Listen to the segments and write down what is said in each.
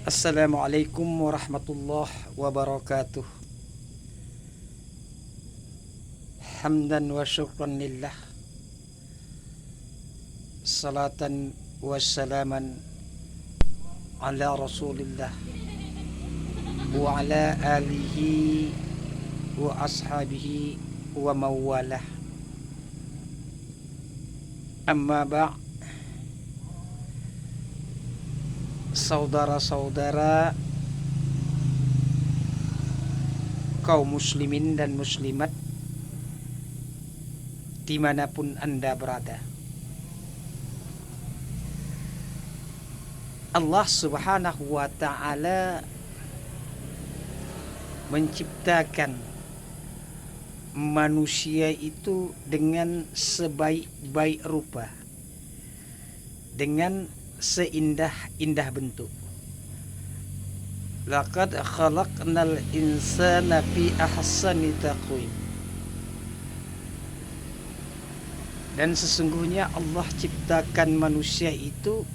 Assalamualaikum warahmatullahi wabarakatuh. Hamdan wa syukran lillah. Salatan wa salaman ala rasulillah wa ala alihi wa ashabihi wa mawalah. Amma ba' saudara-saudara kaum muslimin dan muslimat dimanapun Anda berada, Allah subhanahu wa ta'ala menciptakan manusia itu dengan sebaik-baik rupa, dengan seindah-indah bentuk. Laqad khalaqnal insana fi ahsani taqwim. Dan sesungguhnya Allah ciptakan manusia itu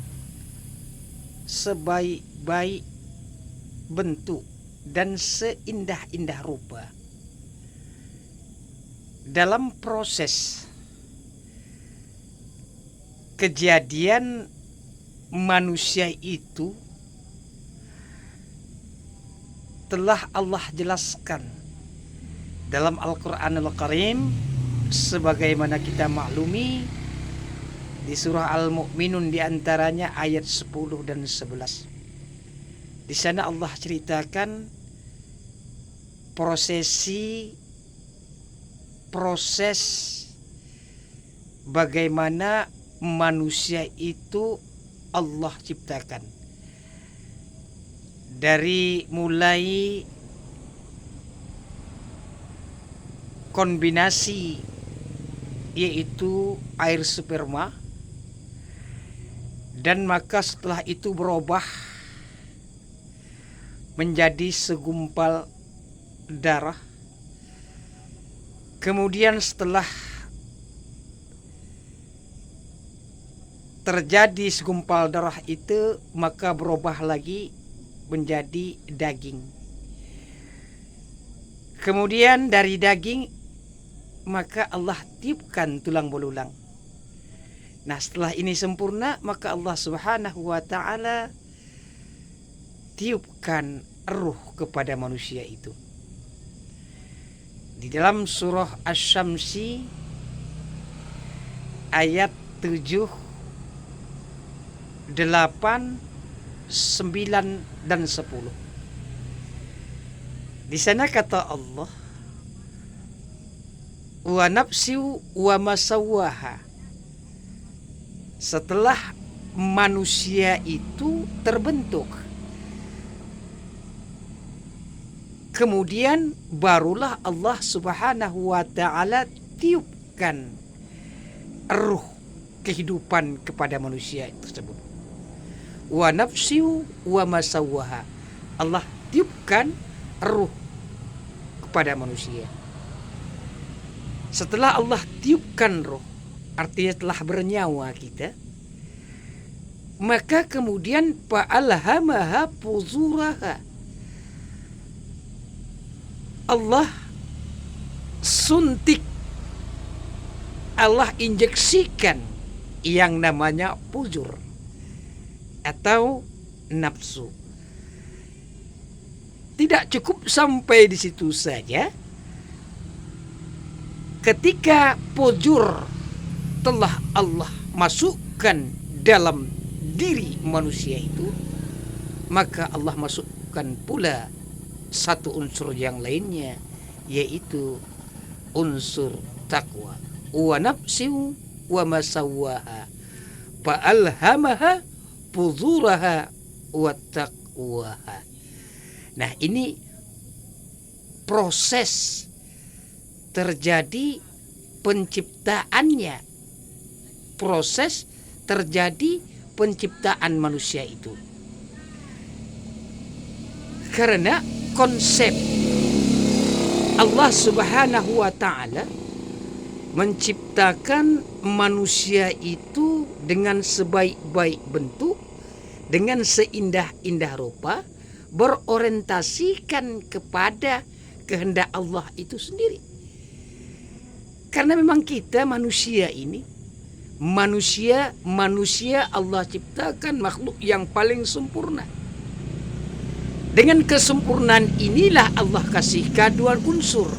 sebaik-baik bentuk dan seindah-indah rupa. Dalam proses kejadian manusia itu telah Allah jelaskan dalam Al-Quranul Karim, sebagaimana kita maklumi di surah Al-Mu'minun, diantaranya ayat 10 dan 11. Di sana Allah ceritakan proses bagaimana manusia itu Allah ciptakan, dari mulai kombinasi, yaitu air sperma, dan maka setelah itu berubah menjadi segumpal darah. Kemudian setelah terjadi segumpal darah itu, maka berubah lagi menjadi daging. Kemudian dari daging maka Allah tiupkan tulang belulang. Nah, setelah ini sempurna, maka Allah subhanahu wa ta'ala tiupkan ruh kepada manusia itu. Di dalam surah Asy-Syamsi ayat 7, 8, 9 dan 10. Di sana kata Allah, wa nafsiu wa masawwaha. Setelah manusia itu terbentuk, kemudian barulah Allah subhanahu wa ta'ala tiupkan ruh kehidupan kepada manusia tersebut. Wa nafsiu wa masawwaha. Allah tiupkan ruh kepada manusia. Setelah Allah tiupkan ruh, artinya telah bernyawa kita, maka kemudian fa'alhamaha fujuraha. Allah suntik, Allah injeksikan yang namanya fujur atau nafsu. Tidak cukup sampai di situ saja. Ketika fujur telah Allah masukkan dalam diri manusia itu, maka Allah masukkan pula satu unsur yang lainnya, yaitu unsur takwa. Wa nafsiu wa masawwaha fa'alhamaha fujuraha wa taqwaha. Nah, ini proses terjadi penciptaannya, proses terjadi penciptaan manusia itu. Karena konsep Allah subhanahu wa ta'ala menciptakan manusia itu dengan sebaik-baik bentuk dengan seindah-indah rupa berorientasikan kepada kehendak Allah itu sendiri. Karena memang kita manusia ini, manusia Allah ciptakan makhluk yang paling sempurna. Dengan kesempurnaan inilah Allah kasih dua unsur.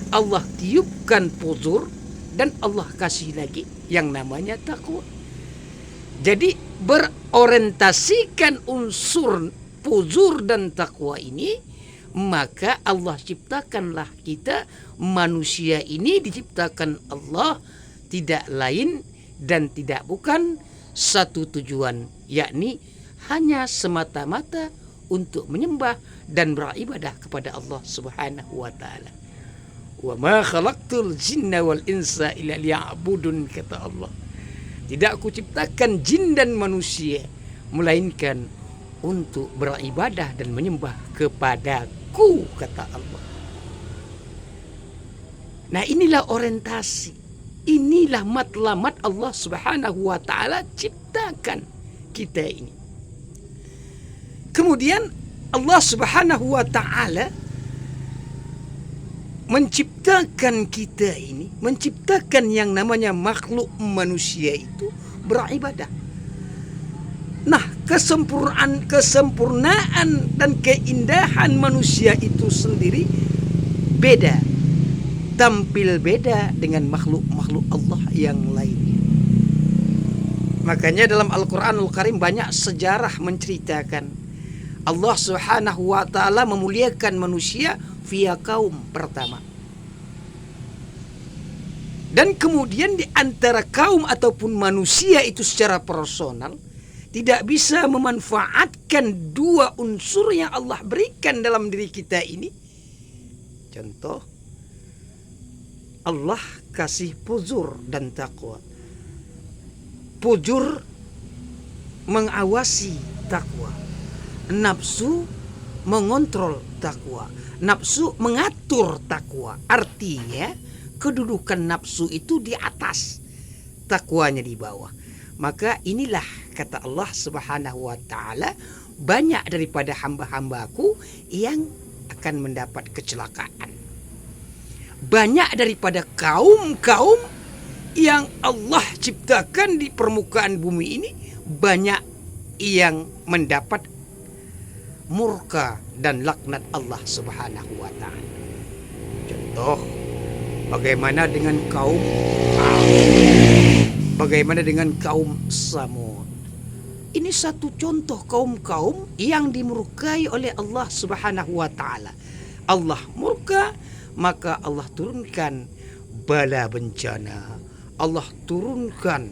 Allah tiupkan puzur dan Allah kasih lagi yang namanya takwa. Jadi berorientasikan unsur puzur dan takwa ini, maka Allah ciptakanlah kita. Manusia ini diciptakan Allah tidak lain dan tidak bukan satu tujuan, yakni hanya semata-mata untuk menyembah dan beribadah kepada Allah Subhanahu wa taala. Wa ma khalaqtul jinna wal insa illa liya'budun, kata Allah. Tidak aku ciptakan jin dan manusia melainkan untuk beribadah dan menyembah kepadaku, kata Allah. Nah, inilah orientasi. Inilah matlamat Allah Subhanahu wa taala ciptakan kita ini. Kemudian Allah Subhanahu wa taala menciptakan kita ini, menciptakan yang namanya makhluk manusia itu beribadah. Nah, kesempurnaan dan keindahan manusia itu sendiri beda, tampil beda dengan makhluk-makhluk Allah yang lainnya. Makanya dalam Al-Quranul Karim banyak sejarah menceritakan Allah Subhanahu wa taala memuliakan manusia via kaum pertama. Dan kemudian di antara kaum ataupun manusia itu secara personal tidak bisa memanfaatkan dua unsur yang Allah berikan dalam diri kita ini. Contoh, Allah kasih puzur dan takwa. Puzur mengawasi takwa. Nafsu mengontrol takwa. Nafsu mengatur takwa. Artinya kedudukan nafsu itu di atas, takwanya di bawah. Maka inilah kata Allah Subhanahu wa taala, banyak daripada hamba-hambaku yang akan mendapat kecelakaan. Banyak daripada kaum-kaum yang Allah ciptakan di permukaan bumi ini, banyak yang mendapat murka dan laknat Allah Subhanahu wa taala. Contoh, bagaimana dengan kaum Ad? Bagaimana dengan kaum Samud? Ini satu contoh kaum-kaum yang dimurkai oleh Allah Subhanahu wa taala. Allah murka, maka Allah turunkan bala bencana. Allah turunkan